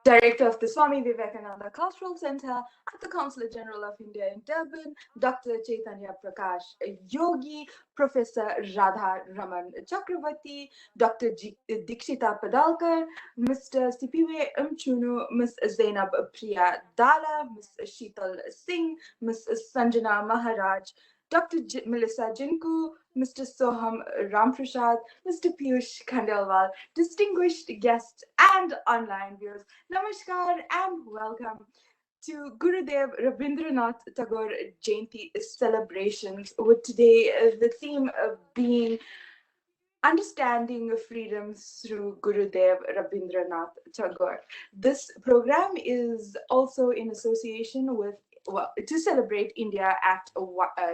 Director of the Swami Vivekananda Cultural Centre at the Consulate General of India in Durban, Dr. Chaitanya Prakash Yogi, Professor Radharaman Chakrabarti, Dr. Dikshita Padalkar, Mr. Sipiwe Mchunu, Ms. Zainab Priya Dala, Ms. Sheetal Singh, Ms. Sanjana Maharaj, Dr. Melissa Jinku, Mr. Soham Ramprasad, Mr. Piyush Khandelwal, distinguished guests and online viewers. Namaskar and welcome to Gurudev Rabindranath Tagore Jayanti celebrations, with today the theme being Understanding Freedoms through Gurudev Rabindranath Tagore. This program is also in association with, well, to celebrate India at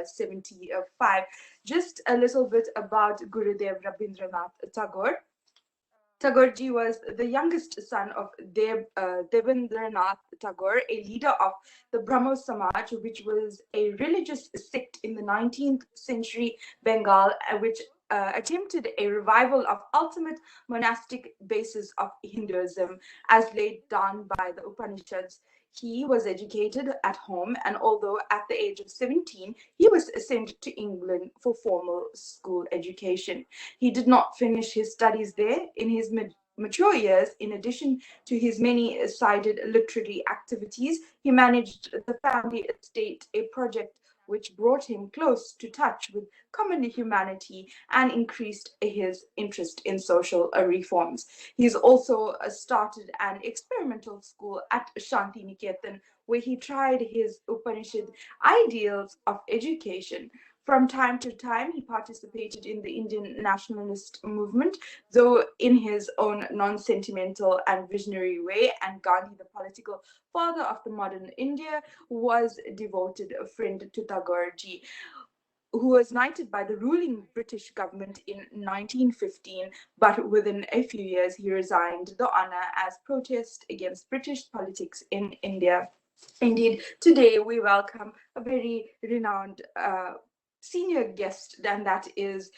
75. Just a little bit about Gurudev Rabindranath Tagore. Tagore was the youngest son of Devendranath Tagore, a leader of the Brahmo Samaj, which was a religious sect in the 19th century Bengal, which attempted a revival of ultimate monastic basis of Hinduism as laid down by the Upanishads. He was educated at home, and although at the age of 17, he was sent to England for formal school education. He did not finish his studies there. In his mature years, in addition to his many-sided literary activities, he managed the family estate, a project which brought him close to touch with common humanity and increased his interest in social reforms. He's also started an experimental school at Shanti Niketan, where he tried his Upanishad ideals of education. From time to time, he participated in the Indian nationalist movement, though in his own non-sentimental and visionary way, and Gandhi, the political father of the modern India, was a devoted friend to Tagore ji, who was knighted by the ruling British government in 1915, but within a few years he resigned the honor as protest against British politics in India. Indeed, today we welcome a very renowned senior guest, and that is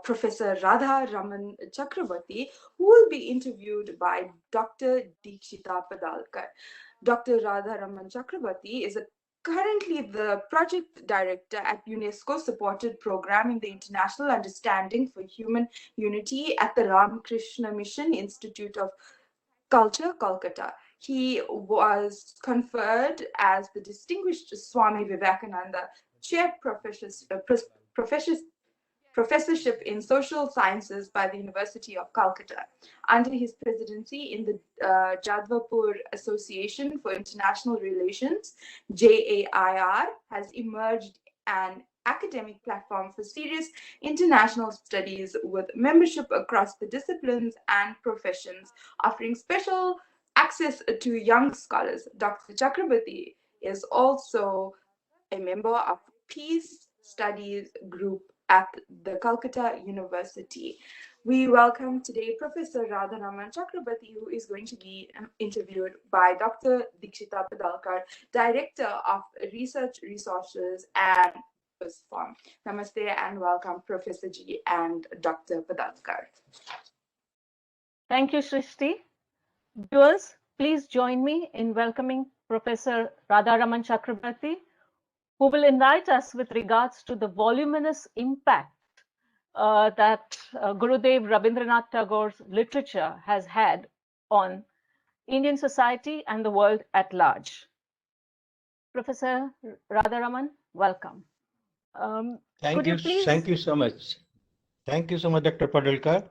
Professor Radharaman Chakrabarti, who will be interviewed by Dr. Dikshita Padalkar. Dr. Radharaman Chakrabarti is currently the project director at UNESCO-supported program in the International Understanding for Human Unity at the Ramakrishna Mission Institute of Culture, Kolkata. He was conferred as the Distinguished Swami Vivekananda Chair Professorship in Social Sciences by the University of Calcutta. Under his presidency in the Jadavpur Association for International Relations, JAIR, has emerged an academic platform for serious international studies with membership across the disciplines and professions, offering special access to young scholars. Dr. Chakrabarti is also a member of Peace Studies Group at the Calcutta University. We welcome today Professor Radharaman Chakrabarti, who is going to be interviewed by Dr. Dikshita Padalkar, Director of Research Resources and Farm. Namaste and welcome, Professor G and Dr. Padalkar. Thank you, Srishti. Viewers, please join me in welcoming Professor Radharaman Chakrabarti, who will enlighten us with regards to the voluminous impact that Gurudev Rabindranath Tagore's literature has had on Indian society and the world at large. Professor Radharaman, welcome. Thank you so much. Thank you so much, Dr. Padalkar.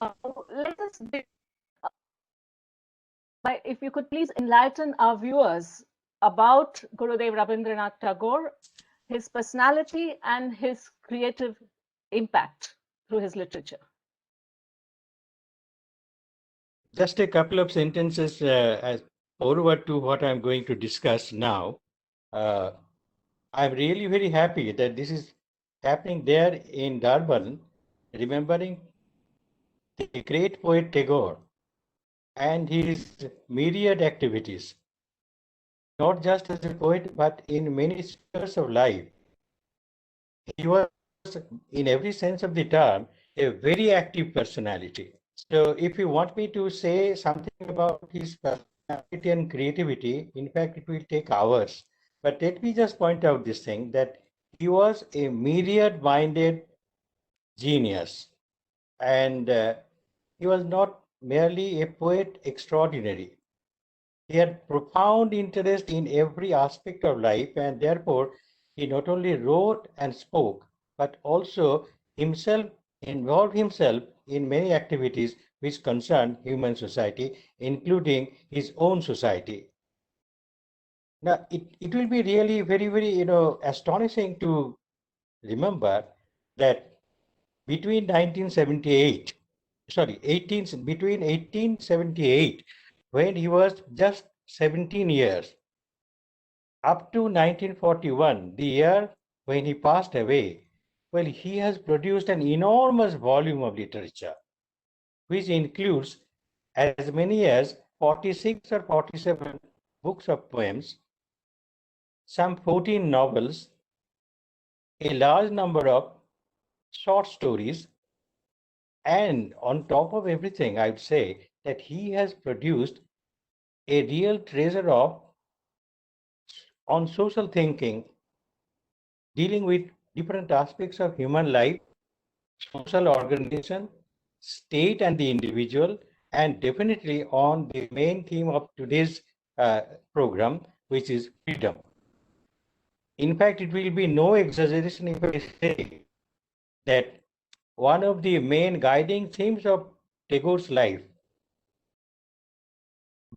Let us begin by, if you could please enlighten our viewers about Gurudev Rabindranath Tagore, his personality and his creative impact through his literature. Just a couple of sentences as forward to what I'm going to discuss now. I'm really very happy that this is happening there in Durban, remembering the great poet Tagore and his myriad activities, not just as a poet, but in many spheres of life. He was, in every sense of the term, a very active personality. So if you want me to say something about his personality and creativity, in fact, it will take hours. But let me just point out this thing that he was a myriad-minded genius, and he was not merely a poet extraordinary. He had profound interest in every aspect of life, and therefore he not only wrote and spoke, but also himself involved himself in many activities which concern human society, including his own society. Now, it will be really very, astonishing to remember that between 1978, between 1878, when he was just 17 years, up to 1941, the year when he passed away, well, he has produced an enormous volume of literature, which includes as many as 46 or 47 books of poems, some 14 novels, a large number of short stories, and on top of everything, I'd say that he has produced a real treasure of on social thinking, dealing with different aspects of human life, social organization, state and the individual, and definitely on the main theme of today's program, which is freedom. In fact, it will be no exaggeration if I say that one of the main guiding themes of Tagore's life,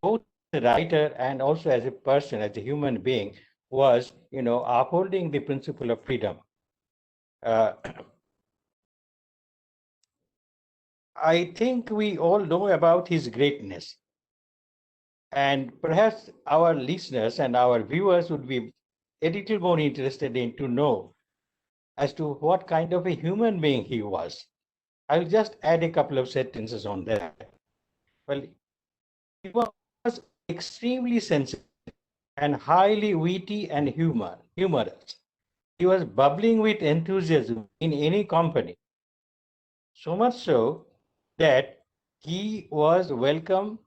both as a writer and also as a person, as a human being, was, upholding the principle of freedom. Uh, I think we all know about his greatness. And perhaps our listeners and our viewers would be a little more interested in to know as to what kind of a human being he was. I'll just add a couple of sentences on that. Well, he was extremely sensitive and highly witty and humorous. He was bubbling with enthusiasm in any company, so much so that he was welcome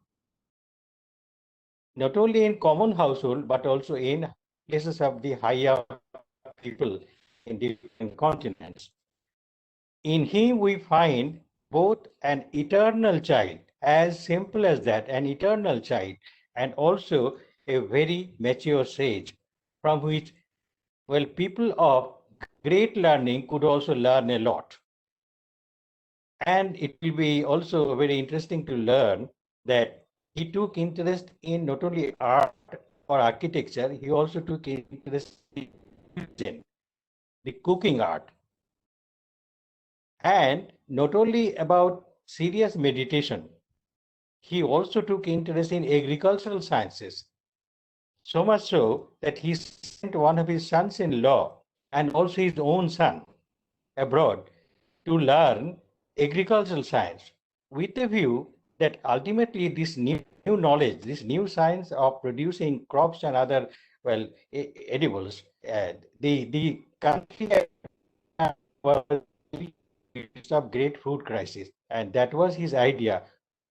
not only in common household but also in places of the higher people in different continents. In him we find both an eternal child, as simple as that, an eternal child, and also a very mature sage from which, well, people of great learning could also learn a lot. And it will be also very interesting to learn that he took interest in not only art or architecture, he also took interest in the cooking art. And not only about serious meditation, he also took interest in agricultural sciences. So much so that he sent one of his sons-in-law and also his own son abroad to learn agricultural science with the view that ultimately this new knowledge, this new science of producing crops and other, well, edibles, the country was of great food crisis. And that was his idea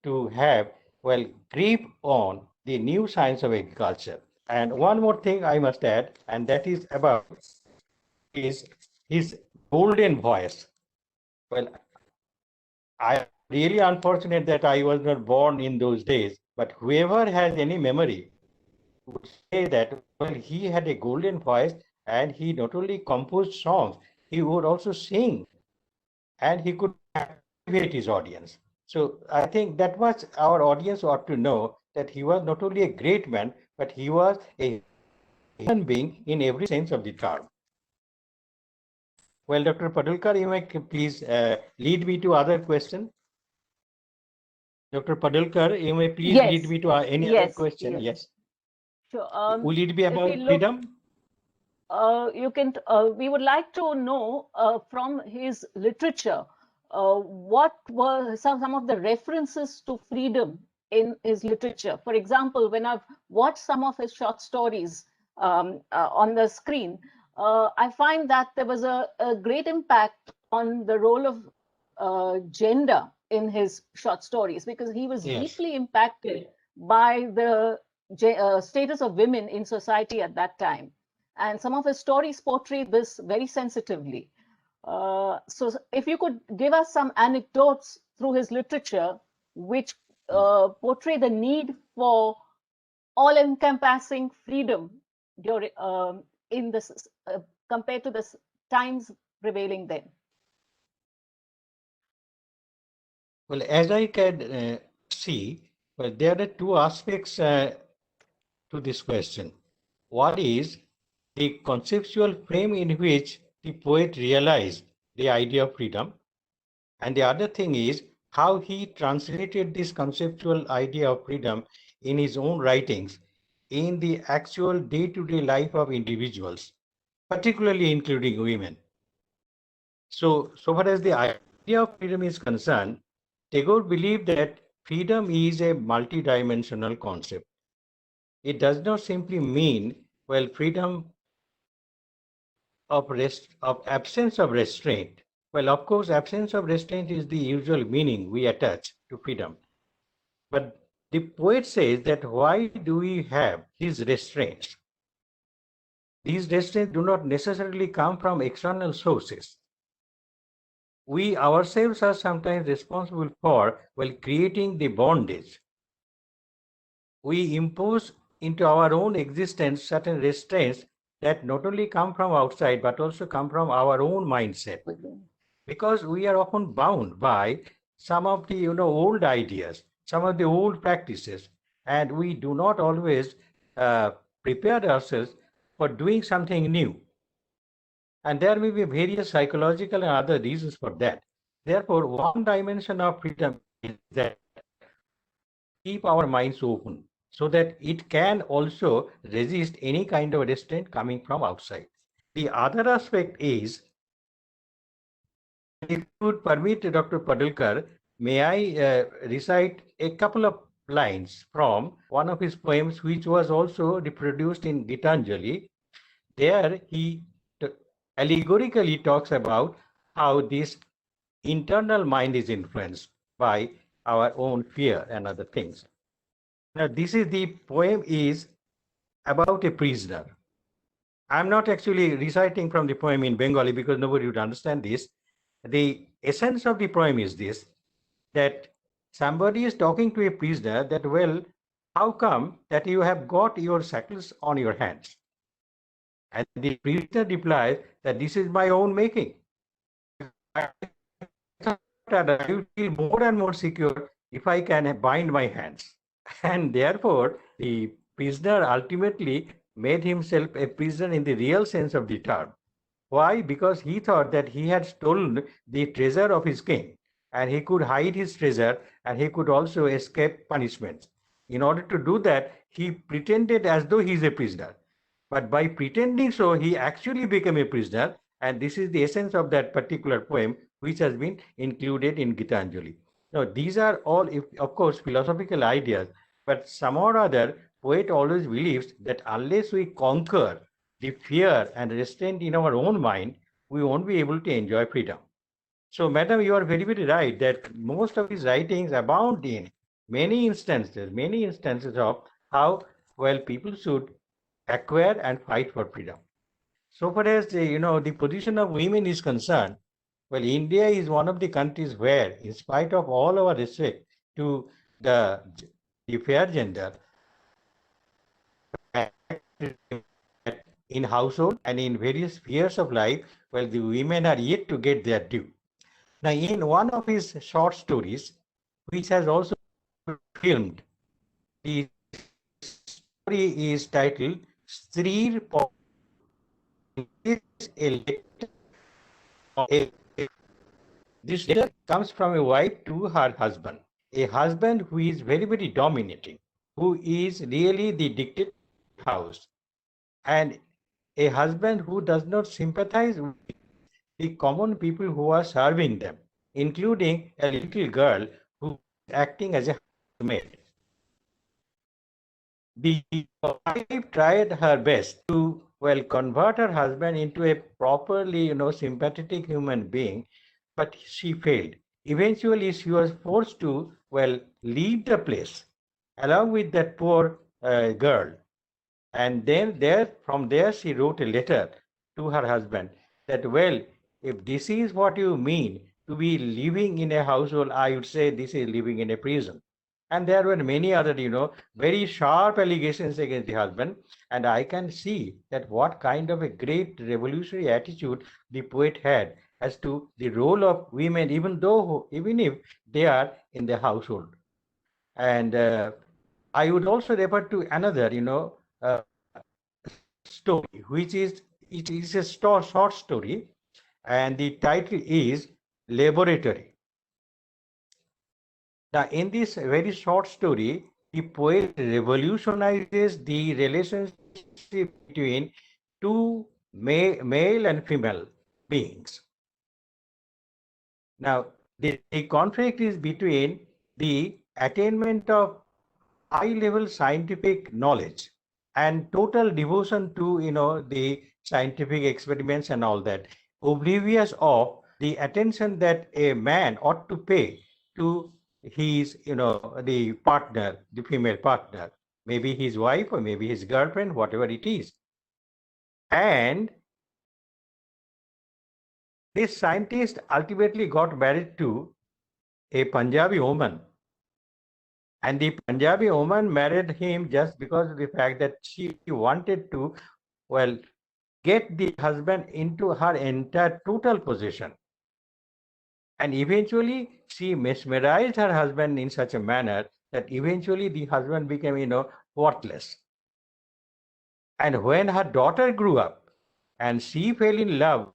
to have, well, grip on the new science of agriculture. And one more thing I must add, and that is about is his golden voice. Well, I'm really unfortunate that I was not born in those days, but whoever has any memory would say that, well, he had a golden voice and he not only composed songs, he would also sing and he could captivate his audience. So I think that much our audience ought to know that he was not only a great man, but he was a human being in every sense of the term. Well, Dr. Padalkar, you may please lead me to other question. Dr. Padalkar, you may please lead me to any other question. Yes. Sure. Will it be about freedom? You can. We would like to know from his literature what were some of the references to freedom in his literature. For example, when I've watched some of his short stories on the screen, I find that there was a great impact on the role of gender in his short stories, because he was Yes. deeply impacted by the status of women in society at that time. And some of his stories portray this very sensitively. So if you could give us some anecdotes through his literature which portray the need for all-encompassing freedom during in this compared to the times prevailing then. Well, as I can see, well, there are two aspects to this question. One is the conceptual frame in which the poet realized the idea of freedom, and the other thing is how he translated this conceptual idea of freedom in his own writings in the actual day-to-day life of individuals, particularly including women. So far as the idea of freedom is concerned, Tagore believed that freedom is a multidimensional concept. It does not simply mean, well, freedom of absence of restraint. Well, of course, absence of restraint is the usual meaning we attach to freedom. But the poet says that why do we have these restraints? These restraints do not necessarily come from external sources. We ourselves are sometimes responsible for, well, creating the bondage. We impose into our own existence certain restraints that not only come from outside but also come from our own mindset, because we are often bound by some of the old ideas, some of the old practices, and we do not always prepare ourselves for doing something new. And there may be various psychological and other reasons for that. Therefore, one dimension of freedom is that keep our minds open so that it can also resist any kind of restraint coming from outside. The other aspect is, if you would permit, Dr. Padalkar, may I recite a couple of lines from one of his poems, which was also reproduced in Gitanjali. There he allegorically talks about how this internal mind is influenced by our own fear and other things. Now, the poem is about a prisoner. I'm not actually reciting from the poem in Bengali because nobody would understand this. The essence of the poem is this, that somebody is talking to a prisoner that, well, how come that you have got your shackles on your hands? And the prisoner replies that this is my own making. I will feel more and more secure if I can bind my hands. And therefore, the prisoner ultimately made himself a prisoner in the real sense of the term. Why? Because he thought that he had stolen the treasure of his king, and he could hide his treasure, and he could also escape punishments. In order to do that, he pretended as though he is a prisoner. But by pretending so, he actually became a prisoner, and this is the essence of that particular poem, which has been included in Gitanjali. Now, these are all, of course, philosophical ideas, but somehow or other, poet always believes that unless we conquer the fear and restraint in our own mind, we won't be able to enjoy freedom. So, madam, you are very, very right that most of his writings abound in many instances of how, well, people should acquire and fight for freedom. So far as the position of women is concerned, well, India is one of the countries where, in spite of all our respect to the fair gender, in household and in various spheres of life, well, the women are yet to get their due. Now, in one of his short stories, which has also been filmed, the story is titled Strir is a letter. This letter comes from a wife to her husband, a husband who is very, very dominating, who is really the dictator of the house, and a husband who does not sympathize with the common people who are serving them, including a little girl who is acting as a housemaid. The wife tried her best to, well, convert her husband into a properly, sympathetic human being, but she failed. eventually she was forced to, well, leave the place along with that poor girl. And then from there, she wrote a letter to her husband that, well, if this is what you mean to be living in a household, I would say this is living in a prison. And there were many other, very sharp allegations against the husband. And I can see that what kind of a great revolutionary attitude the poet had as to the role of women, even if they are in the household. And I would also refer to another, story, which is it is a short story, and the title is Laboratory. Now, in this very short story, the poet revolutionizes the relationship between two male and female beings. Now, the conflict is between the attainment of high-level scientific knowledge and total devotion to the scientific experiments and all that, oblivious of the attention that a man ought to pay to his the partner, the female partner, maybe his wife or maybe his girlfriend, whatever it is. And this scientist ultimately got married to a Punjabi woman. And the Punjabi woman married him just because of the fact that she wanted to, well, get the husband into her entire total possession. And eventually she mesmerized her husband in such a manner that eventually the husband became, worthless. And when her daughter grew up and she fell in love,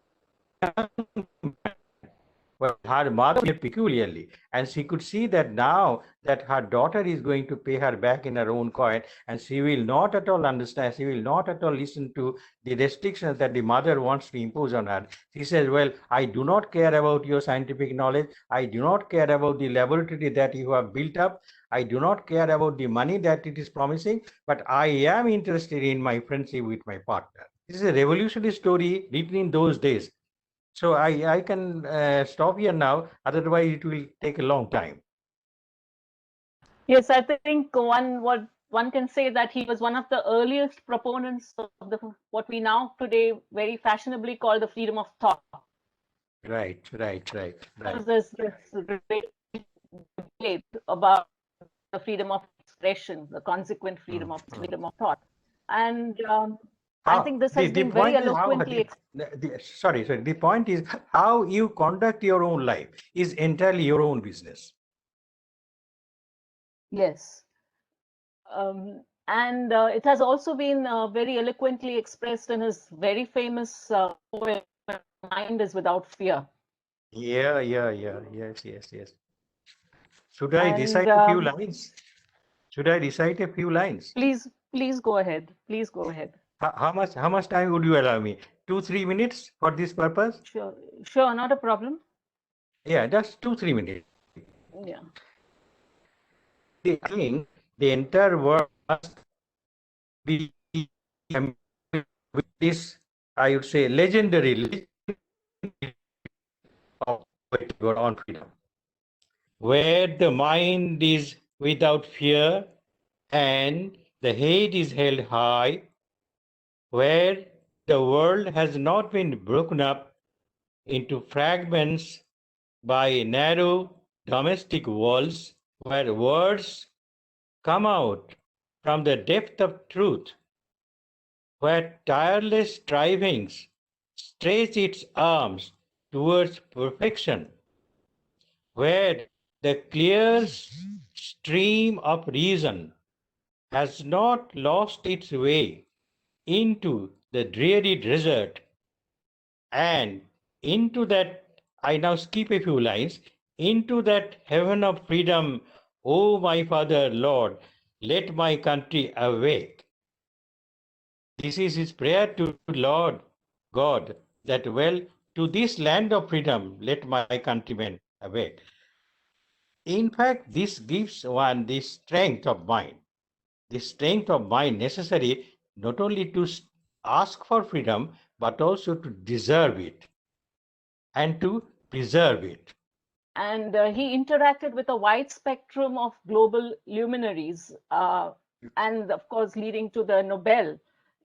well, her mother behaved peculiarly, and she could see that now that her daughter is going to pay her back in her own coin, and she will not at all understand, she will not at all listen to the restrictions that the mother wants to impose on her. She says, well, I do not care about your scientific knowledge. I do not care about the laboratory that you have built up. I do not care about the money that it is promising, but I am interested in my friendship with my partner. This is a revolutionary story written in those days. So I can stop here now, otherwise it will take a long time. Yes, I think what one can say that he was one of the earliest proponents of what we now today very fashionably call the freedom of thought. Right. There's this great debate about the freedom of expression, the consequent freedom of thought, and I think this has been very eloquently. Sorry. The point is how you conduct your own life is entirely your own business. Yes. And it has also been very eloquently expressed in his very famous poem, Mind is Without Fear. Yeah. Yes. Should I recite a few lines? Please go ahead. How much time would you allow me? 2-3 minutes for this purpose? Sure, not a problem. Yeah, just 2-3 minutes. Yeah. I think the entire world must be with this, I would say, legendary of on freedom, where the mind is without fear and the head is held high, where the world has not been broken up into fragments by narrow domestic walls, where words come out from the depth of truth, where tireless strivings stretch its arms towards perfection, where the clear stream of reason has not lost its way into the dreary desert, and into that, I now skip a few lines, into that heaven of freedom, O my Father, Lord, let my country awake. This is his prayer to Lord God, that, well, to this land of freedom, let my countrymen awake. In fact, this gives one the strength of mind necessary not only to ask for freedom, but also to deserve it and to preserve it. and he interacted with a wide spectrum of global luminaries, and of course, leading to the Nobel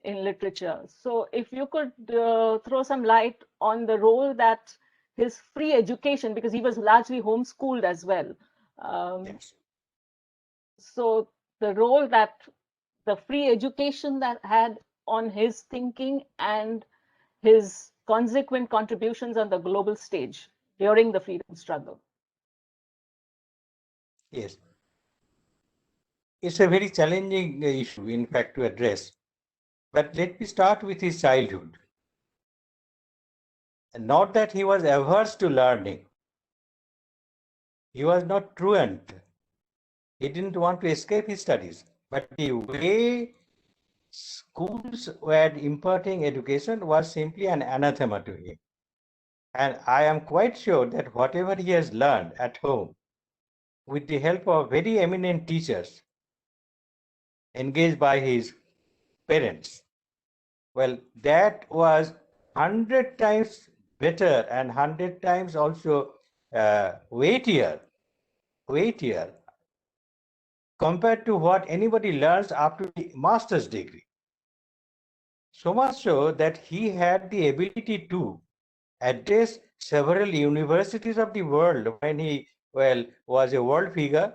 in literature. So, if you could throw some light on the role that his free education, because he was largely homeschooled as well. Yes. So, the role that the free education that had on his thinking and his consequent contributions on the global stage during the freedom struggle. Yes. It's a very challenging issue, in fact, to address. But let me start with his childhood. And not that he was averse to learning. He was not truant. He didn't want to escape his studies. But the way schools were imparting education was simply an anathema to him. And I am quite sure that whatever he has learned at home, with the help of very eminent teachers engaged by his parents, well, that was 100 times better and 100 times also weightier compared to what anybody learns up to the master's degree. So much so that he had the ability to address several universities of the world when he, well, was a world figure.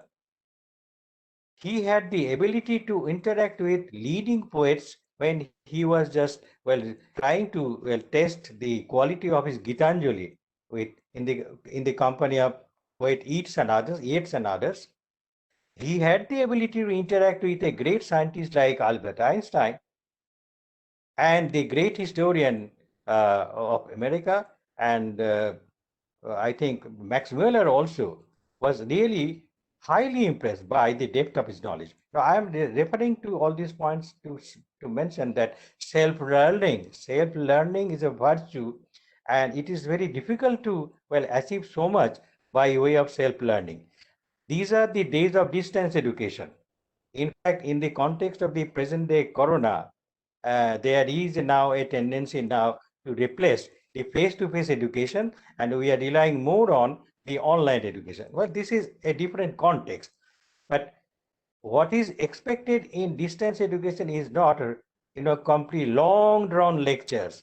He had the ability to interact with leading poets when he was just, well, trying to, well, test the quality of his Gitanjali with in the company of poet Yeats and others. He had the ability to interact with a great scientist like Albert Einstein and the great historian of America, and I think Max Muller also was really highly impressed by the depth of his knowledge. Now, I am referring to all these points to mention that self-learning is a virtue, and it is very difficult to, well, achieve so much by way of self-learning. These are the days of distance education. In fact, in the context of the present day corona, there is now a tendency now to replace the face-to-face education, and we are relying more on the online education. Well, this is a different context, but what is expected in distance education is not, complete long drawn lectures,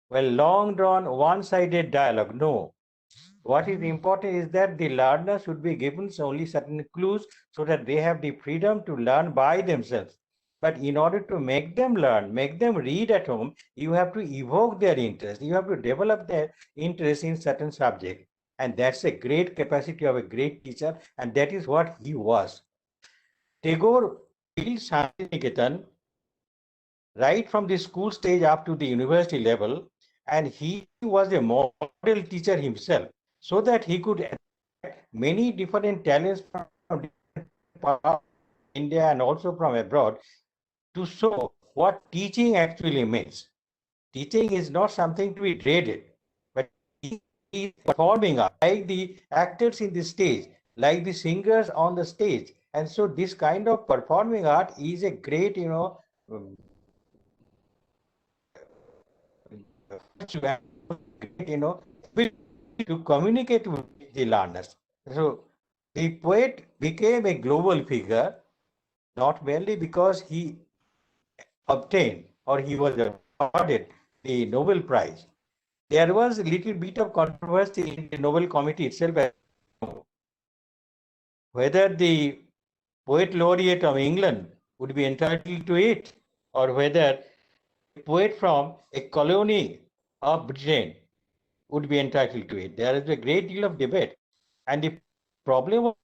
well, long drawn one-sided dialogue. No, what is important is that the learner should be given only certain clues so that they have the freedom to learn by themselves. But in order to make them learn, make them read at home, you have to evoke their interest. You have to develop their interest in certain subject. And that's a great capacity of a great teacher. And that is what he was. Tagore built Shantiniketan right from the school stage up to the university level. And he was a model teacher himself, so that he could attract many different talents from different parts of India and also from abroad to show what teaching actually means. Teaching is not something to be dreaded, but teaching is performing art, like the actors in the stage, like the singers on the stage. And so this kind of performing art is a great, to communicate with the learners. So the poet became a global figure, not merely because he obtained or he was awarded the Nobel Prize. There was a little bit of controversy in the Nobel Committee itself, whether the poet laureate of England would be entitled to it, or whether a poet from a colony of Britain would be entitled to it. There is a great deal of debate. And the problem was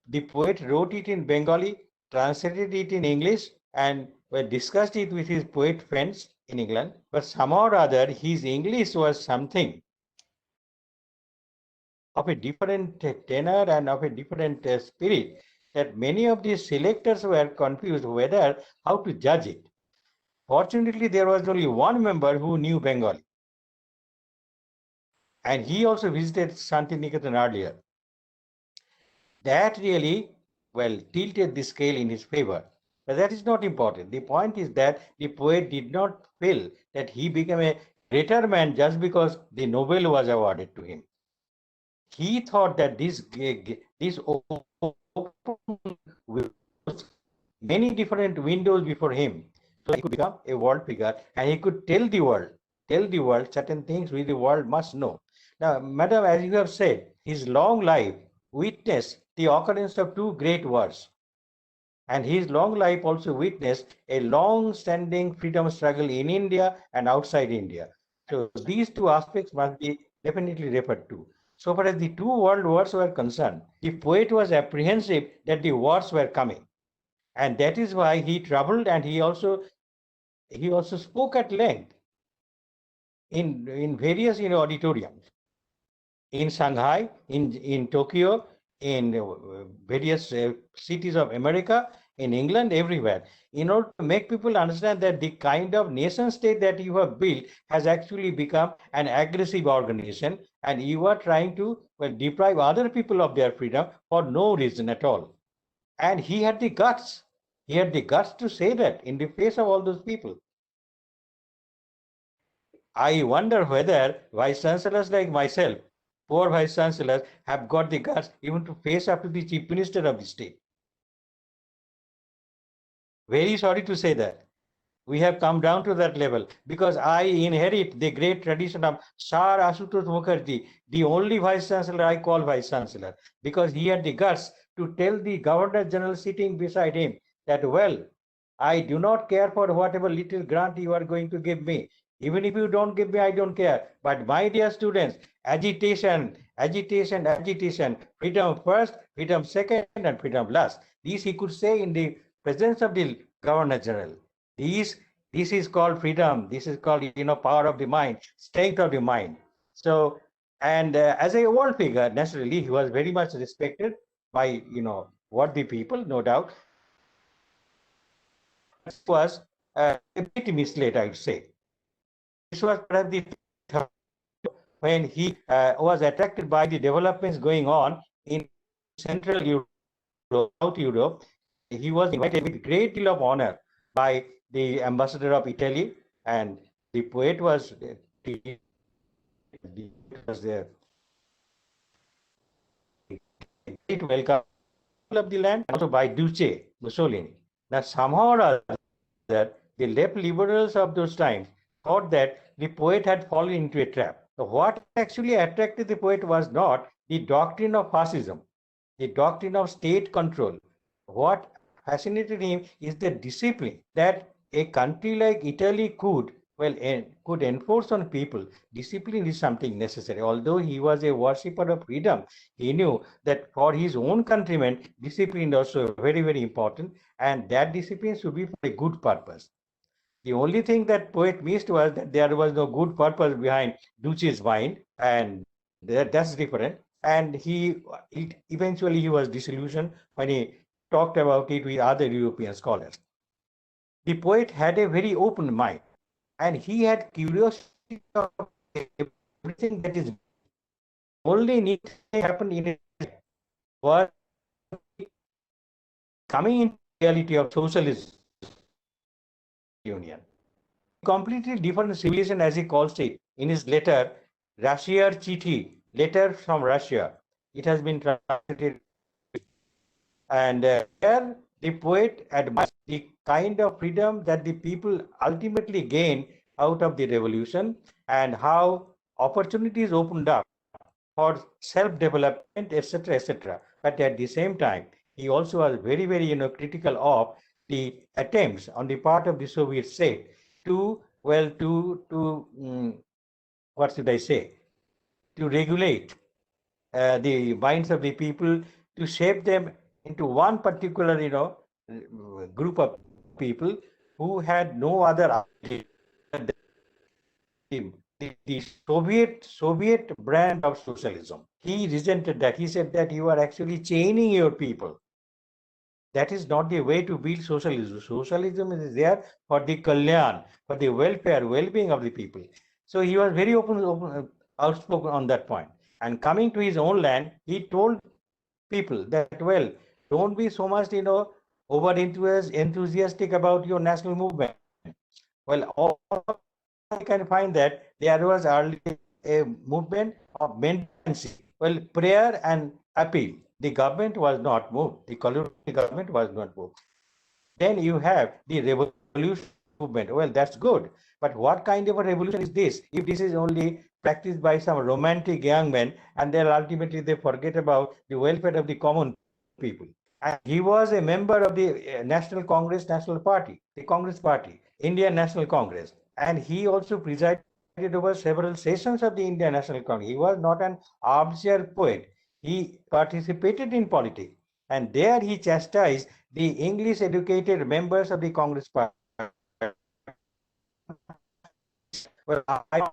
the poet wrote it in Bengali, translated it in English, and discussed it with his poet friends in England. But somehow or other, his English was something of a different tenor and of a different spirit, that many of the selectors were confused whether how to judge it. Fortunately, there was only one member who knew Bengali, and he also visited Shantiniketan earlier. That really, well, tilted the scale in his favor. But that is not important. The point is that the poet did not feel that he became a greater man just because the Nobel was awarded to him. he thought that this many different windows before him, so he could become a world figure, and he could tell the world certain things which the world must know. Now, madam, as you have said, his long life witnessed the occurrence of two great wars, and his long life also witnessed a long-standing freedom struggle in India and outside India. So these two aspects must be definitely referred to. So far as the two world wars were concerned, the poet was apprehensive that the wars were coming, and that is why he traveled, and he also spoke at length in various auditoriums in Shanghai, in Tokyo, in various cities of America, in England, everywhere, in order to make people understand that the kind of nation state that you have built has actually become an aggressive organization, and you are trying to deprive other people of their freedom for no reason at all. And he had the guts. He had the guts to say that in the face of all those people. I wonder whether vice chancellors like myself, poor vice chancellors, have got the guts even to face up to the chief minister of the state. Very sorry to say that. We have come down to that level because I inherit the great tradition of Sar Ashutosh Mukherjee, the only vice chancellor I call vice chancellor, because he had the guts to tell the governor general sitting beside him that, well, I do not care for whatever little grant you are going to give me. Even if you don't give me, I don't care. But my dear students, agitation, agitation, agitation, freedom first, freedom second, and freedom last. These he could say in the presence of the governor general. These, this is called freedom. This is called, power of the mind, strength of the mind. So, and as a world figure, naturally, he was very much respected by, what the people, no doubt. This was a bit misled, I would say. This was perhaps the when he was attracted by the developments going on in Central Europe, South Europe. He was invited with great deal of honor by the ambassador of Italy, and the poet was there. Great welcome of the land, also by Duce Mussolini. Now, somehow or other, the left liberals of those times thought that the poet had fallen into a trap. So what actually attracted the poet was not the doctrine of fascism, the doctrine of state control. What fascinated him is the discipline that a country like Italy could enforce on people. Discipline is something necessary. Although he was a worshipper of freedom, he knew that for his own countrymen, discipline is also very, very important, and that discipline should be for a good purpose. The only thing that poet missed was that there was no good purpose behind Duce's mind, and that's different. And eventually he was disillusioned when he talked about it with other European scholars. The poet had a very open mind, and he had curiosity of everything that is only need to happen in it was coming into reality of socialism union. Completely different civilization, as he calls it in his letter, Russia Chithi, letter from Russia. It has been translated, and here the poet admires the kind of freedom that the people ultimately gain out of the revolution, and how opportunities opened up for self-development, etc., etc. But at the same time, he also was very, very, critical of the attempts on the part of the Soviet state to, what should I say, to regulate the minds of the people, to shape them into one particular, group of people who had no other idea than the Soviet brand of socialism. He resented that. He said that you are actually chaining your people. That is not the way to build socialism. Socialism is there for the kalyan, for the welfare, well-being of the people. So he was very outspoken on that point. And coming to his own land, he told people that, well, don't be so much, over enthusiastic about your national movement. Well, all I can find that there was early a movement of mentorship. Well, prayer and appeal. The government was not moved. The colonial government was not moved. Then you have the revolution movement. Well, that's good. But what kind of a revolution is this? If this is only practiced by some romantic young men, and then ultimately they forget about the welfare of the common people. And he was a member of the National Congress, National Party, the Congress Party, Indian National Congress. And he also presided over several sessions of the Indian National Congress. He was not an armchair poet. He participated in politics. And there he chastised the English educated members of the Congress Party. Well, I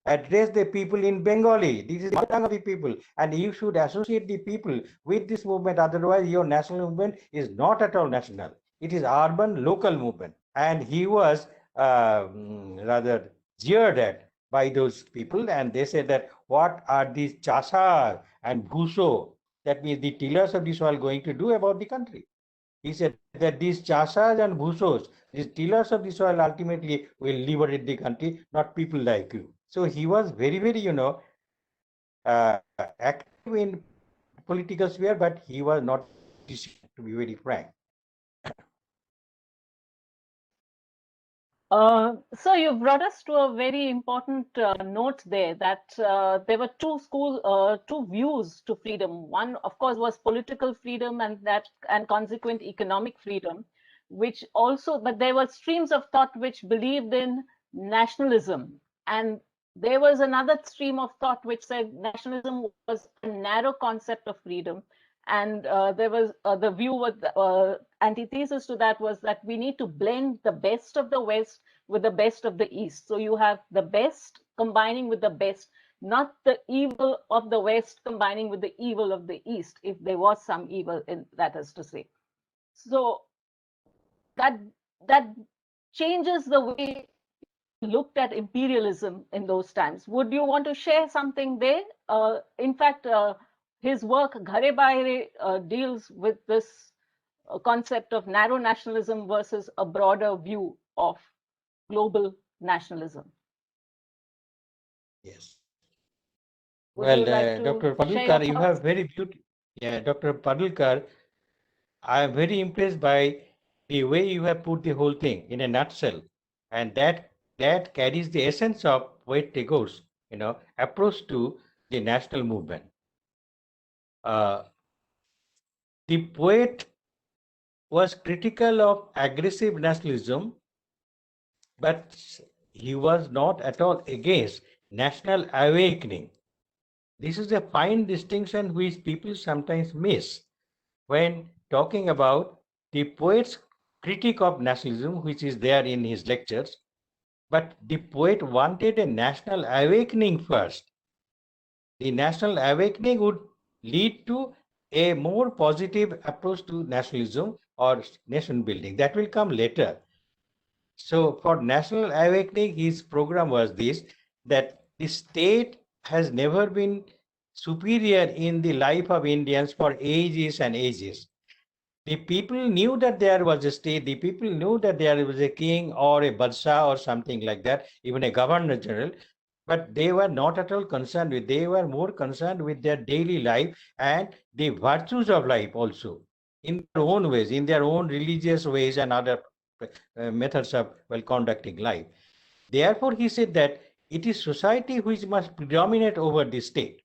address the people in Bengali. This is the tongue of the people, and you should associate the people with this movement. Otherwise, your national movement is not at all national. It is urban, local movement. And he was rather jeered at by those people, and they said that what are these chasar and bhuso, that means the tillers of the soil, going to do about the country? He said that these chasas and bhusos, these tillers of the soil, ultimately will liberate the country, not people like you. So he was very, very, active in political sphere, but he was not, to be very frank. So you brought us to a very important note there, that there were two views to freedom. One, of course, was political freedom and consequent economic freedom, which also, but there were streams of thought which believed in nationalism. And there was another stream of thought which said nationalism was a narrow concept of freedom. And there was the view with antithesis to that was that we need to blend the best of the West with the best of the East. So you have the best combining with the best, not the evil of the West combining with the evil of the East, if there was some evil in that, is to say. So that changes the way looked at imperialism in those times. Would you want to share something there? In fact, his work, Ghare Baire, deals with this concept of narrow nationalism versus a broader view of global nationalism. Yes. Would Well, you like Dr. to share your Padalkar, you thoughts? have very beautiful. Yeah, Dr. Padalkar, I am very impressed by the way you have put the whole thing in a nutshell, and that carries the essence of poet Tagore's, approach to the national movement. The poet was critical of aggressive nationalism, but he was not at all against national awakening. This is a fine distinction which people sometimes miss when talking about the poet's critique of nationalism, which is there in his lectures. But the poet wanted a national awakening first. The national awakening would lead to a more positive approach to nationalism or nation building. That will come later. So for national awakening, his program was this, that the state has never been superior in the life of Indians for ages and ages. The people knew that there was a state, the people knew that there was a king or a Badshah or something like that, even a governor general, but they were not at all concerned with, they were more concerned with their daily life and the virtues of life also, in their own ways, in their own religious ways and other methods of conducting life. Therefore, he said that it is society which must predominate over the state.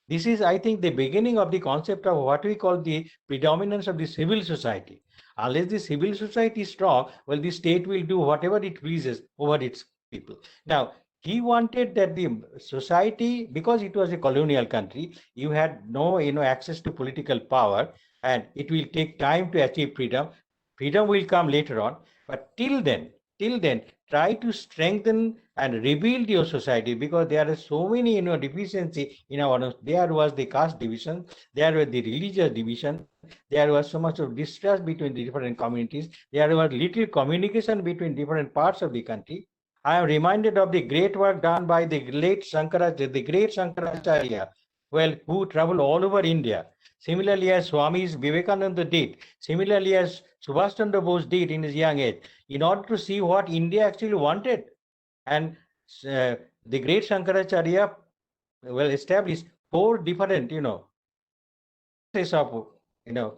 This is, I think, the beginning of the concept of what we call the predominance of the civil society. Unless the civil society is strong, well, the state will do whatever it pleases over its people. Now, he wanted that the society, because it was a colonial country, you had no, access to political power, and it will take time to achieve freedom. Freedom will come later on, but till then, try to strengthen and rebuild your society, because there are so many, deficiency in our. There was the caste division, there was the religious division, there was so much of distrust between the different communities, there was little communication between different parts of the country. I am reminded of the great work done by the great Shankaracharya, well, who traveled all over India. Similarly, as Swami Vivekananda did, similarly as Subhash Chandra Bose did in his young age, in order to see what India actually wanted. And the great Shankaracharya, well, established 4 different, places of,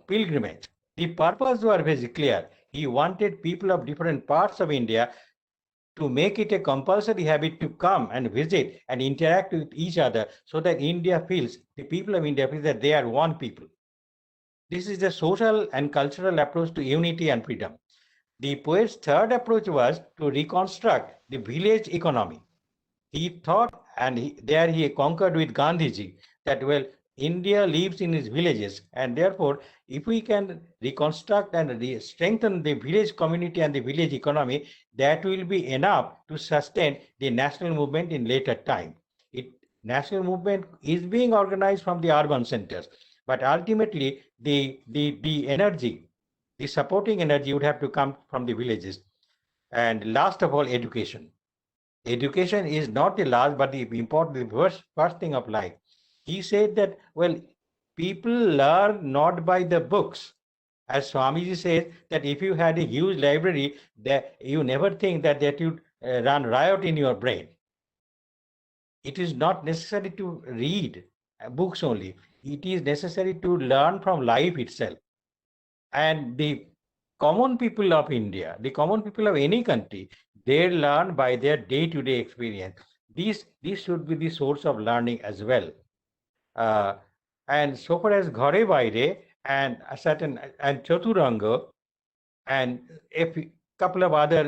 pilgrimage. The purpose was very clear. He wanted people of different parts of India to make it a compulsory habit to come and visit and interact with each other so that the people of India feel that they are one people. This is the social and cultural approach to unity and freedom. The poet's third approach was to reconstruct the village economy. He thought, and there he conquered with Gandhiji, that, well, India lives in its villages, and therefore, if we can reconstruct and strengthen the village community and the village economy, that will be enough to sustain the national movement in later time. National movement is being organized from the urban centers, but ultimately the energy, the supporting energy would have to come from the villages. And last of all, education. Education is not the last, but the important, the first thing of life. He said that, well, people learn not by the books. As Swamiji says, that if you had a huge library, that you never think that you'd run riot in your brain. It is not necessary to read books only. It is necessary to learn from life itself. And the common people of India, the common people of any country, they learn by their day-to-day experience. This should be the source of learning as well. And so far as Ghare Baire and a certain and Chaturanga and a couple of other,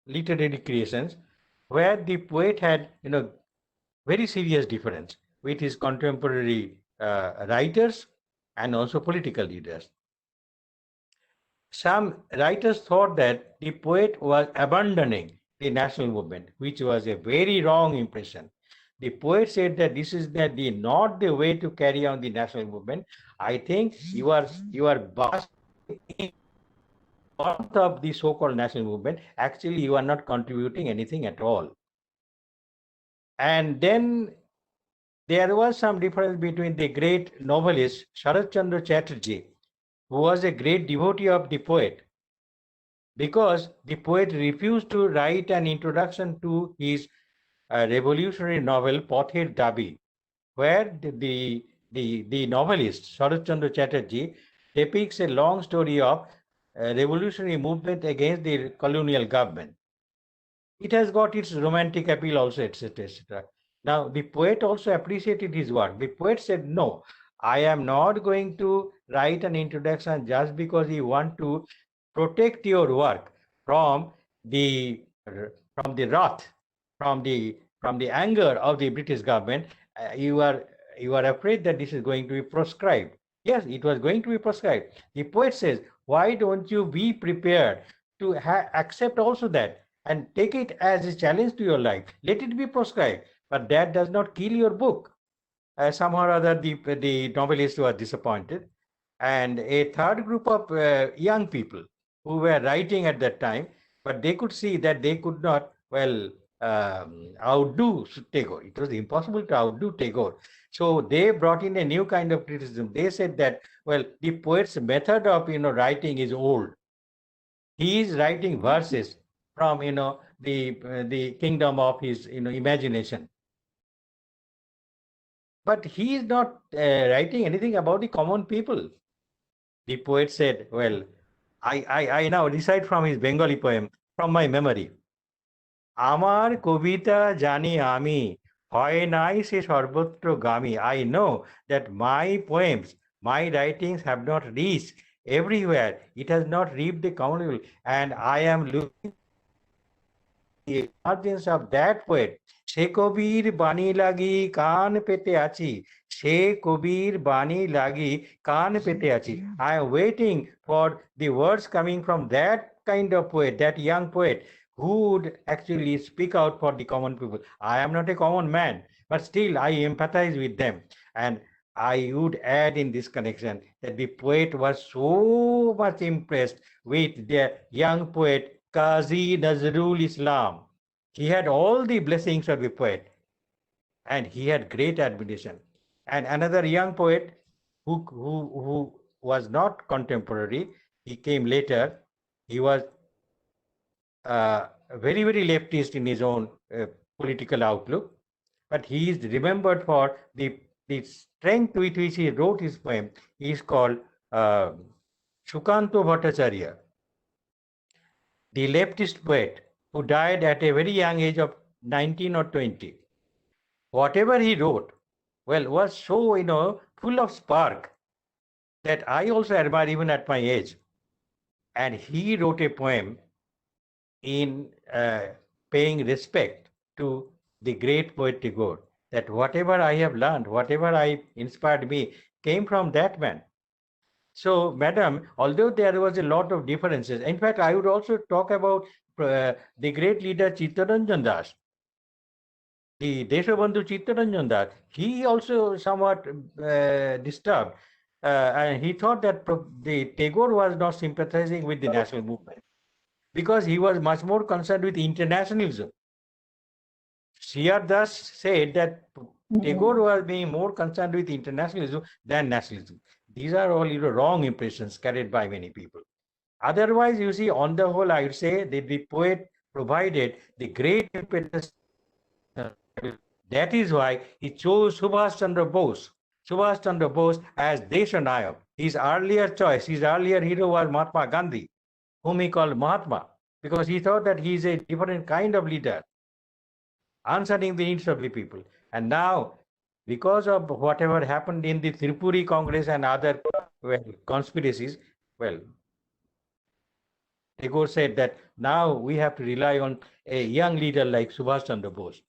literary creations, where the poet had, very serious difference with his contemporary writers and also political leaders. Some writers thought that the poet was abandoning the national movement, which was a very wrong impression. The poet said that this is not the way to carry on the national movement. I think you are basking in front of the so-called national movement. Actually, you are not contributing anything at all. And then there was some difference between the great novelist Sharat Chandra Chatterjee, who was a great devotee of the poet, because the poet refused to write an introduction to his revolutionary novel Pother Dabi, where the novelist Sharat Chandra Chatterjee depicts a long story of revolutionary movement against the colonial government. It has got its romantic appeal also, etc., etc. Now, the poet also appreciated his work. The poet said, no, I am not going to write an introduction just because you want to protect your work from the wrath, from the anger of the British government. You are afraid that this is going to be proscribed. Yes, it was going to be proscribed. The poet says, why don't you be prepared to accept also that and take it as a challenge to your life? Let it be proscribed, but that does not kill your book. Somehow or other, the novelist was disappointed. And a third group of young people who were writing at that time, but they could see that they could not, outdo Tagore. It was impossible to outdo Tagore. So they brought in a new kind of criticism. They said that, well, the poet's method of, writing is old. He is writing verses from, the kingdom of his, imagination. But he is not writing anything about the common people. The poet said, well, I now recite from his Bengali poem from my memory. Amar kobita jani ami, hoy nai se sarbottro gami. I know that my poems, my writings have not reached everywhere. It has not reached the common people. And I am looking the emergence of that poet. Se kobir bani lagi kan pete achi. Se kobir bani lagi kan pete achi. I am waiting for the words coming from that kind of poet, that young poet, who would actually speak out for the common people. I am not a common man, but still I empathize with them. And I would add in this connection that the poet was so much impressed with the young poet Qazi Nazrul Islam. He had all the blessings of the poet, and he had great admiration. And another young poet who was not contemporary, he came later. He was very, very leftist in his own political outlook. but he is remembered for the strength with which he wrote his poem. He is called Sukanto Bhattacharya, the leftist poet who died at a very young age of 19 or 20. Whatever he wrote, well, was so, full of spark that I also admire even at my age. And he wrote a poem in paying respect to the great poet Tagore, that whatever I have learned, whatever I inspired me, came from that man. So, madam, although there was a lot of differences, in fact, I would also talk about the great leader Chittaranjan Das, the Deshabandhu Chittaranjan Das. He also somewhat disturbed, and he thought that the Tagore was not sympathizing with the national movement because he was much more concerned with internationalism. C.R. Das said that Tagore was being more concerned with internationalism than nationalism. These are all wrong impressions carried by many people. Otherwise, you see, on the whole, I would say that the poet provided the great impetus. That is why he chose Subhash Chandra Bose. Subhash Chandra Bose as Deshanayak. His earlier choice, his earlier hero was Mahatma Gandhi, whom he called Mahatma, because he thought that he is a different kind of leader, answering the needs of the people. And now, because of whatever happened in the Tripuri Congress and other conspiracies, well, Tagore said that now we have to rely on a young leader like Subhash Chandra Bose.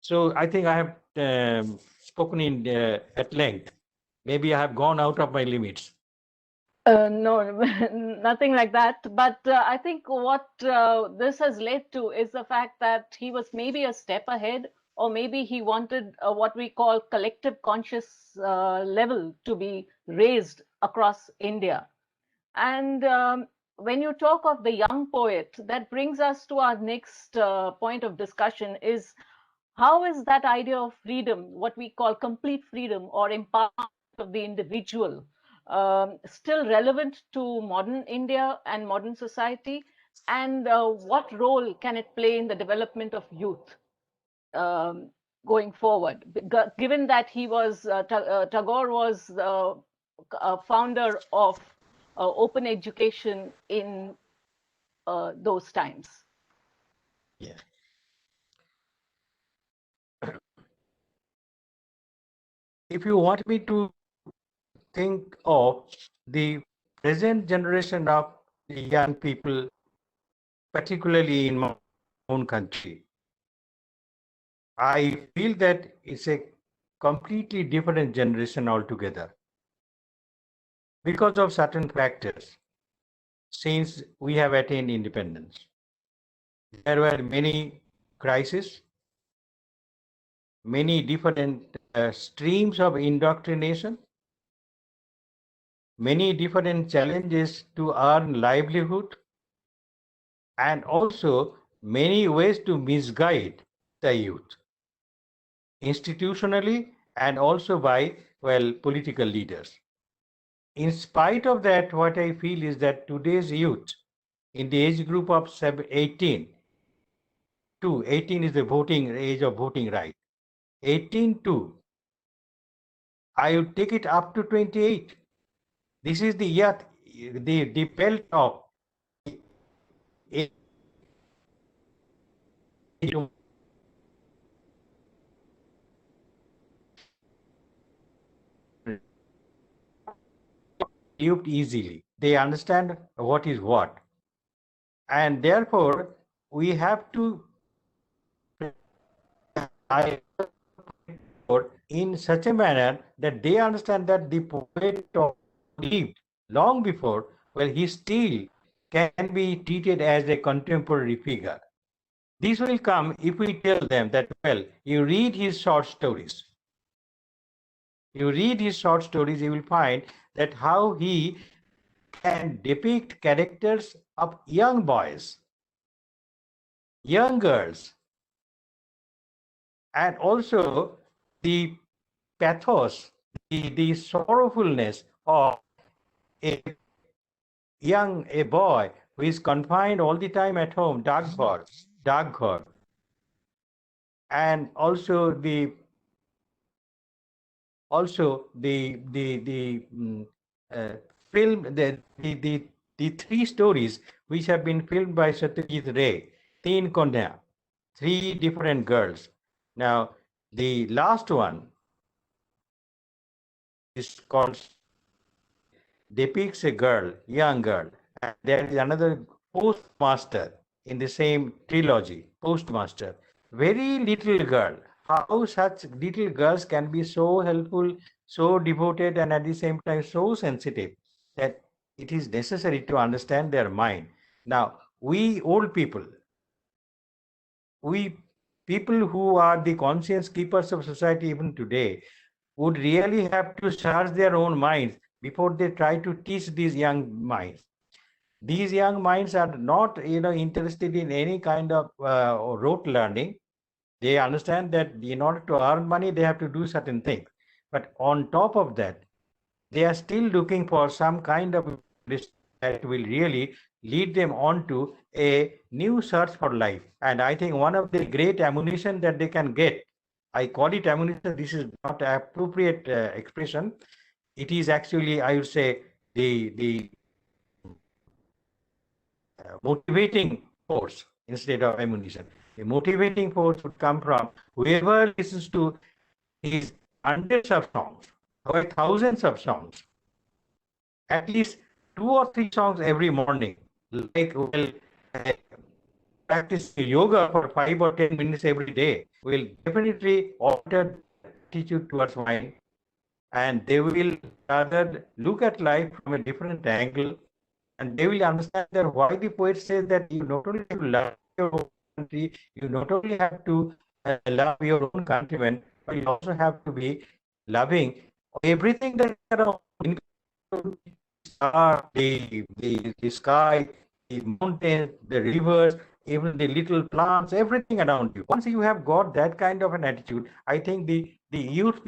So I think I have spoken in at length. Maybe I have gone out of my limits. No, nothing like that. But I think what this has led to is the fact that he was maybe a step ahead, or maybe he wanted what we call collective conscious level to be raised across India. And when you talk of the young poet, that brings us to our next point of discussion is how is that idea of freedom, what we call complete freedom or empowerment of the individual, still relevant to modern India and modern society? And what role can it play in the development of youth going forward? Given that he was, Tagore was a founder of open education in those times. Yeah. If you want me to think of the present generation of young people, particularly in my own country, I feel that it's a completely different generation altogether because of certain factors. Since we have attained independence, there were many crises, many different streams of indoctrination, many different challenges to earn livelihood, and also many ways to misguide the youth, institutionally and also by, well, political leaders. In spite of that, what I feel is that today's youth in the age group of 18 to 18 is the voting age of voting right. 18 to, I would take it up to 28. This is the year, the belt of lived easily. They understand what is what. And therefore, we have to in such a manner that they understand that the poet lived long before, well, he still can be treated as a contemporary figure. This will come if we tell them that, well, you read his short stories. You read his short stories, you will find that how he can depict characters of young boys, young girls, and also the pathos, the sorrowfulness of a boy who is confined all the time at home, Daghar, and also the film, the three stories which have been filmed by Satyajit Ray, Teen Konya, three different girls. Now, the last one is called, depicts a girl, young girl, and there is another postmaster in the same trilogy, postmaster, very little girl. How such little girls can be so helpful, so devoted, and at the same time so sensitive that it is necessary to understand their mind. Now, we old people, we people who are the conscience keepers of society even today, would really have to search their own minds before they try to teach these young minds. These young minds are not, interested in any kind of rote learning. They understand that in order to earn money, they have to do certain things. But on top of that, they are still looking for some kind of that will really lead them on to a new search for life. And I think one of the great ammunition that they can get, I call it ammunition, this is not appropriate expression. It is actually, I would say, the motivating force instead of ammunition. The motivating force would come from whoever listens to these hundreds of songs or thousands of songs, at least 2 or 3 songs every morning, like, well, uh, practice yoga for 5 or 10 minutes every day will definitely alter attitude towards mind, and they will rather look at life from a different angle, and they will understand that why the poet says that you not only have to love your own country, you not only have to love your own countrymen, but you also have to be loving everything that is around, including the sky, the mountains, the rivers, even the little plants, everything around you. Once you have got that kind of an attitude, I think the youth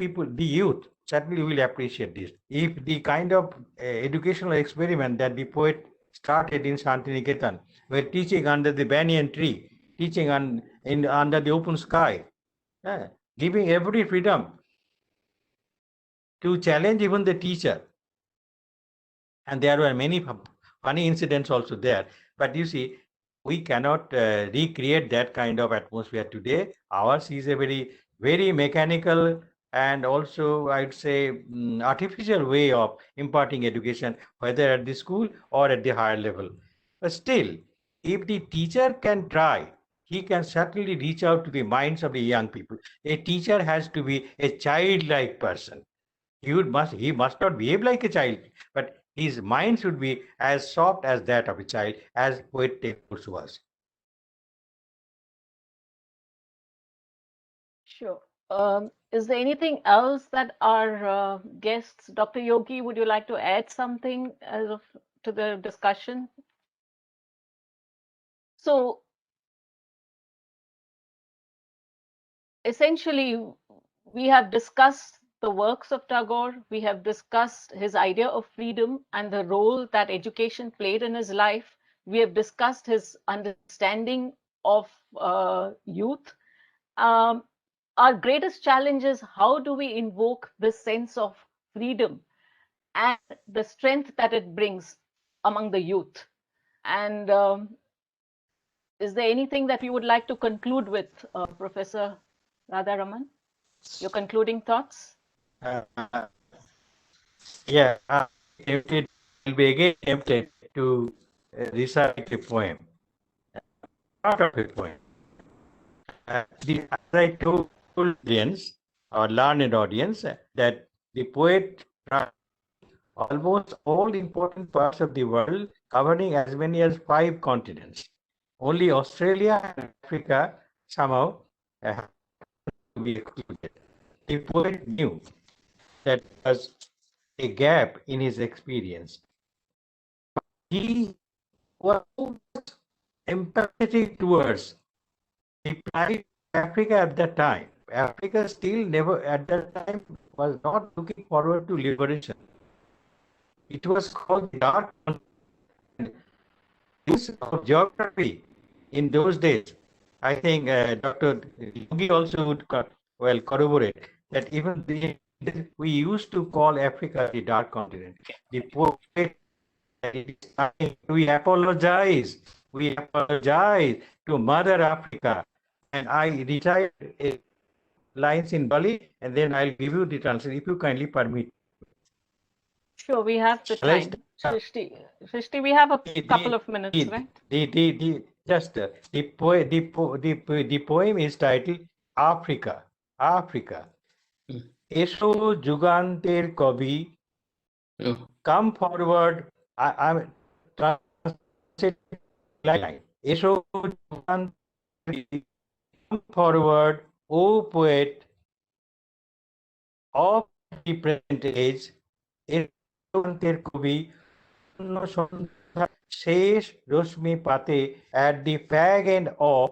certainly will appreciate this. If the kind of educational experiment that the poet started in Shantiniketan, where teaching under the banyan tree, teaching under the open sky, giving every freedom to challenge even the teacher. And there were many funny incidents also there. But you see, we cannot recreate that kind of atmosphere today. Ours is a very, very mechanical and also, I'd say, artificial way of imparting education, whether at the school or at the higher level. But still, if the teacher can try, he can certainly reach out to the minds of the young people. A teacher has to be a childlike person. He must not behave like a child, but his mind should be as soft as that of a child, as poet Tagore was. Sure. Is there anything else that our guests, Dr. Yogi, would you like to add something to the discussion? So essentially, we have discussed the works of Tagore, we have discussed his idea of freedom and the role that education played in his life. We have discussed his understanding of youth. Our greatest challenge is how do we invoke this sense of freedom and the strength that it brings among the youth? And is there anything that you would like to conclude with, Professor Radharaman? Your concluding thoughts? Yeah, it will be again tempted to recite a poem, part of a poem. As I told audience, our learned audience, that the poet almost all important parts of the world, covering as many as 5 continents. Only Australia and Africa somehow have to be excluded. The poet knew that there was a gap in his experience. He was empathetic towards the plight of Africa at that time. Africa still never, at that time, was not looking forward to liberation. It was called the dark use of geography in those days. I think Dr. Yogi also would corroborate that even we used to call Africa the dark continent. The poet, we apologize to Mother Africa. And I retired lines in Bali, and then I'll give you the translation if you kindly permit. Sure, we have the Shall I time. start? Srishti, we have a couple of minutes, right? The poem is titled Africa. Africa. Esho Juganter Kavi, come forward. I'm translating line. Esho Juganter, come forward, O poet of the present age. Esho Juganter Kavi, শেষ রশ্মি পাতে at the fag end of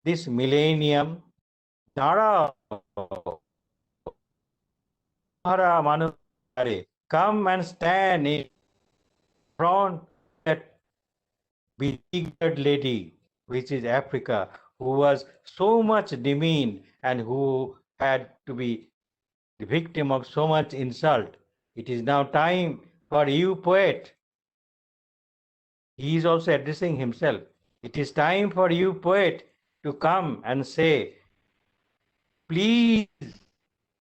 this millennium দাঁড়াও come and stand in front of that beleaguered lady, which is Africa, who was so much demeaned and who had to be the victim of so much insult. It is now time for you, poet. He is also addressing himself. It is time for you, poet, to come and say, please,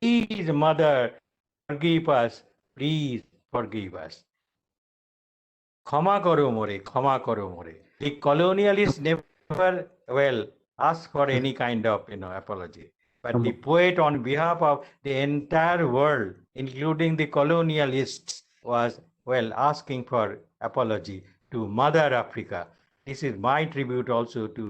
please, mother, forgive us. Please forgive us. ক্ষমা করো মোরে, ক্ষমা করো মোরে. The colonialists never, ask for any kind of, apology. But the poet, on behalf of the entire world, including the colonialists, was, asking for apology to Mother Africa. This is my tribute also to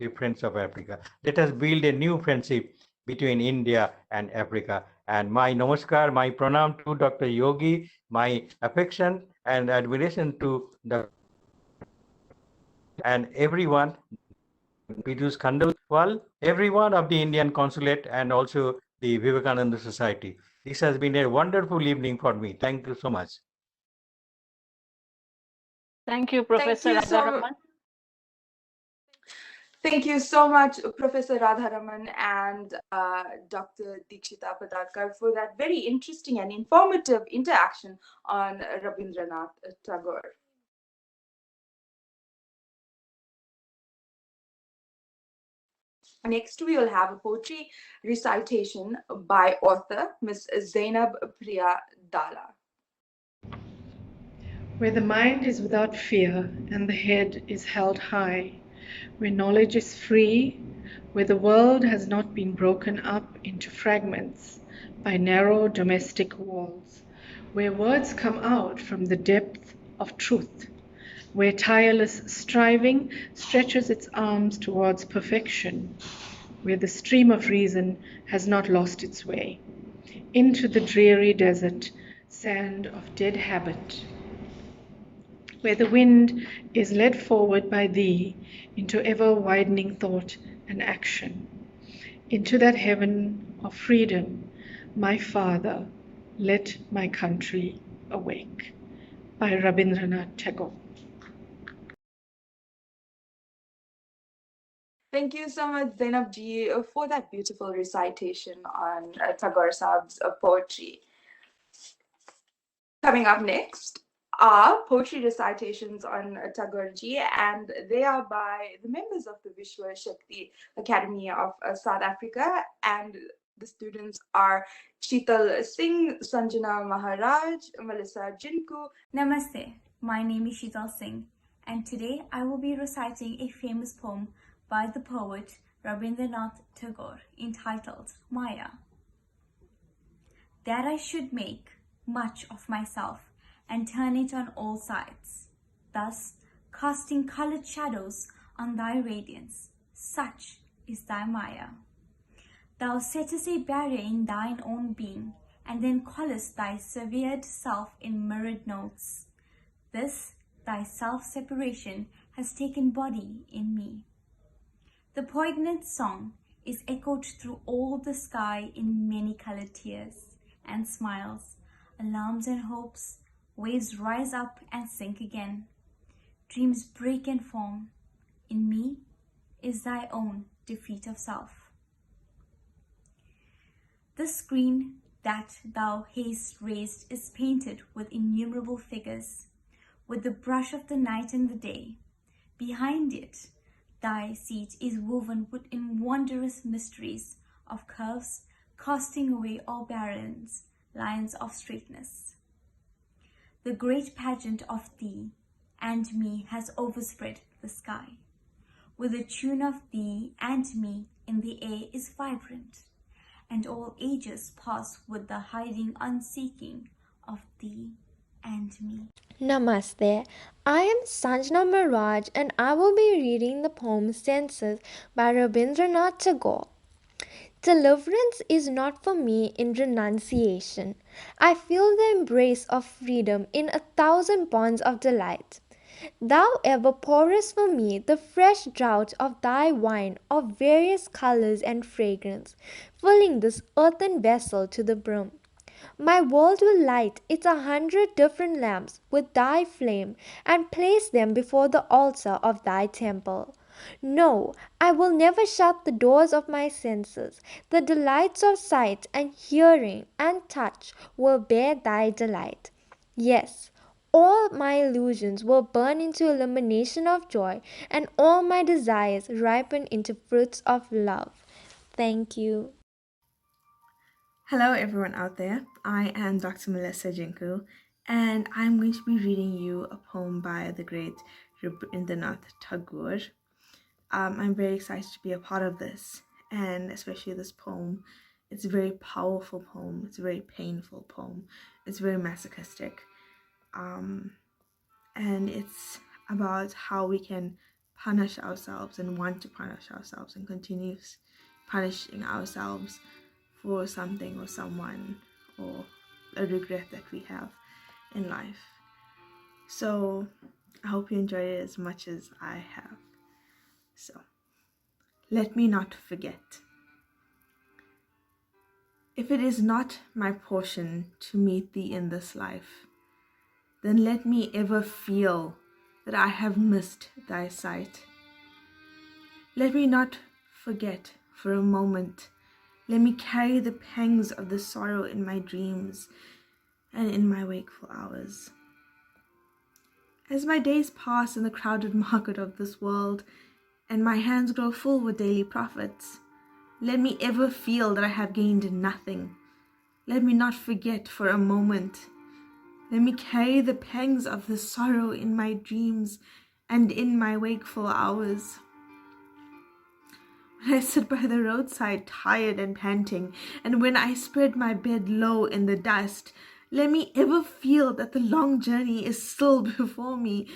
the Friends of Africa. Let us build a new friendship between India and Africa. And my namaskar, my pranam to Dr. Yogi, my affection and admiration to the and everyone, Pidus Khandalwal, everyone of the Indian Consulate and also the Vivekananda Society. This has been a wonderful evening for me. Thank you so much. Thank you, Professor Radharaman. Thank you so much, Professor Radharaman and Dr. Dikshita Padalkar, for that very interesting and informative interaction on Rabindranath Tagore. Next, we will have a poetry recitation by author Ms. Zainab Priya Dala. Where the mind is without fear and the head is held high, where knowledge is free, where the world has not been broken up into fragments by narrow domestic walls, where words come out from the depth of truth, where tireless striving stretches its arms towards perfection, where the stream of reason has not lost its way, into the dreary desert, sand of dead habit, where the wind is led forward by thee into ever-widening thought and action, into that heaven of freedom, my Father, let my country awake. By Rabindranath Tagore. Thank you so much, Zainab ji, for that beautiful recitation on Tagore Sahab's poetry. Coming up next are poetry recitations on Tagore ji, and they are by the members of the Vishwa Shakti Academy of South Africa, and the students are Sheetal Singh, Sanjana Maharaj, Melissa Jinku. Namaste, my name is Sheetal Singh, and today I will be reciting a famous poem by the poet Rabindranath Tagore entitled Maya. That I should make much of myself and turn it on all sides, thus casting coloured shadows on thy radiance. Such is thy Maya. Thou settest a barrier in thine own being, and then callest thy severed self in mirrored notes. This thy self-separation has taken body in me. The poignant song is echoed through all the sky in many-coloured tears and smiles, alarms and hopes. Waves rise up and sink again. Dreams break and form. In me, is thy own defeat of self. The screen that thou hast raised is painted with innumerable figures, with the brush of the night and the day. Behind it, thy seat is woven in wondrous mysteries of curves, casting away all barriers, lines of straightness. The great pageant of thee and me has overspread the sky, with the tune of thee and me in the air is vibrant, and all ages pass with the hiding unseeking of thee and me. Namaste. I am Sanjana Maraj and I will be reading the poem Senses by Rabindranath Tagore. Deliverance is not for me in renunciation. I feel the embrace of freedom in 1,000 bonds of delight. Thou ever pourest for me the fresh draught of thy wine of various colours and fragrance, filling this earthen vessel to the brim. My world will light its 100 different lamps with thy flame and place them before the altar of thy temple. No, I will never shut the doors of my senses. The delights of sight and hearing and touch will bear thy delight. Yes, all my illusions will burn into illumination of joy, and all my desires ripen into fruits of love. Thank you. Hello everyone out there, I am Dr. Melissa Jinku, and I'm going to be reading you a poem by the great Rabindranath Tagore. I'm very excited to be a part of this, and especially this poem. It's a very powerful poem, it's a very painful poem, it's very masochistic, and it's about how we can punish ourselves and want to punish ourselves and continue punishing ourselves for something or someone or a regret that we have in life. So I hope you enjoyed it as much as I have. So let me not forget. If it is not my portion to meet thee in this life, then let me ever feel that I have missed thy sight. Let me not forget for a moment. Let me carry the pangs of the sorrow in my dreams and in my wakeful hours. As my days pass in the crowded market of this world, and my hands grow full with daily profits, let me ever feel that I have gained nothing. Let me not forget for a moment. Let me carry the pangs of the sorrow in my dreams and in my wakeful hours. When I sit by the roadside tired and panting, and when I spread my bed low in the dust, let me ever feel that the long journey is still before me.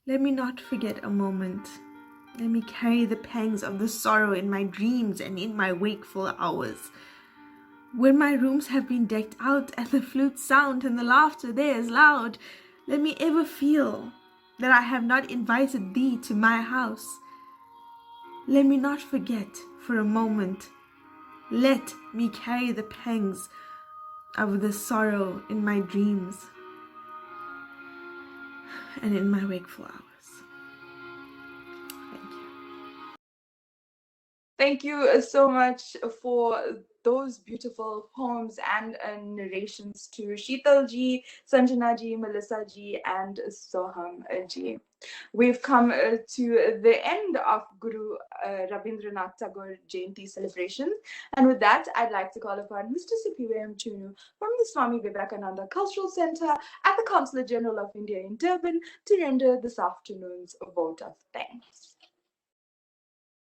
Let me not forget a moment. Let me carry the pangs of the sorrow in my dreams and in my wakeful hours. When my rooms have been decked out and the flutes sound and the laughter there is loud, let me ever feel that I have not invited thee to my house. Let me not forget for a moment. Let me carry the pangs of the sorrow in my dreams and in my wakeful hours. Thank you. Thank you so much for those beautiful poems and narrations to Sheetal ji, Sanjana ji, Melissa ji, and Soham ji. We've come to the end of Guru Rabindranath Tagore Jayanti celebrations. And with that, I'd like to call upon Mr. C.P.W.M. Chunu from the Swami Vivekananda Cultural Centre at the Consulate General of India in Durban to render this afternoon's vote of thanks.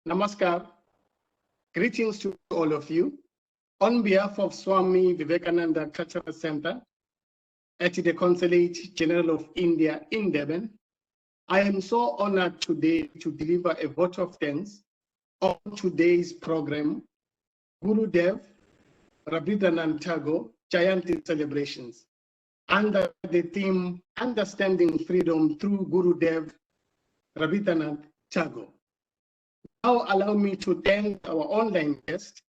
Namaskar. Greetings to all of you. On behalf of Swami Vivekananda Cultural Centre at the Consulate General of India in Durban, I am so honored today to deliver a vote of thanks on today's program, Gurudev Rabindranath Tagore Jayanti celebrations, under the theme Understanding Freedom through Gurudev Rabindranath Tagore. Now allow me to thank our online guest,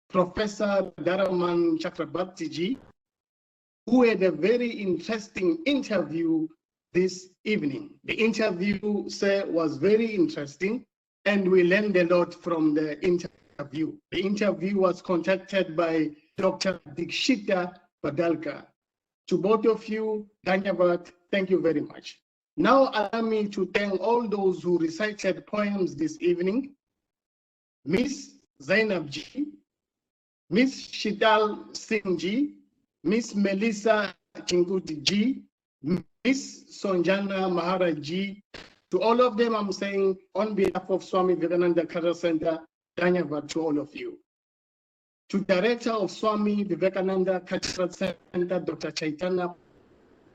Professor Radharaman Chakrabarti ji, who had a very interesting interview this evening. The interview, sir, was very interesting, and we learned a lot from the interview. The interview was conducted by Dr. Dikshita Padalkar. To both of you, Dhanyavad, thank you very much. Now allow me to thank all those who recited poems this evening. Miss Zainab Ji, Miss Shital Singh Ji, Miss Melissa Chinguti Ji, Miss Sonjana Maharaj Ji. To all of them, I'm saying on behalf of Swami Vivekananda Cultural Centre, Dhanyavad to all of you. To Director of Swami Vivekananda Cultural Centre, Dr. Chaitanya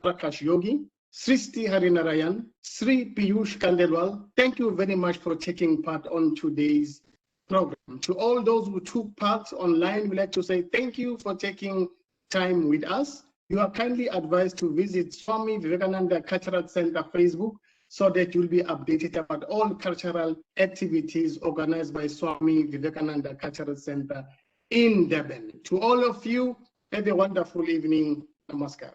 Prakash Yogi, Sristi Harinarayan, Sri Piyush Kandelwal, thank you very much for taking part on today's program. To all those who took part online, we'd like to say thank you for taking time with us. You are kindly advised to visit Swami Vivekananda Cultural Centre Facebook so that you'll be updated about all cultural activities organized by Swami Vivekananda Cultural Centre in Durban. To all of you, have a wonderful evening. Namaskar.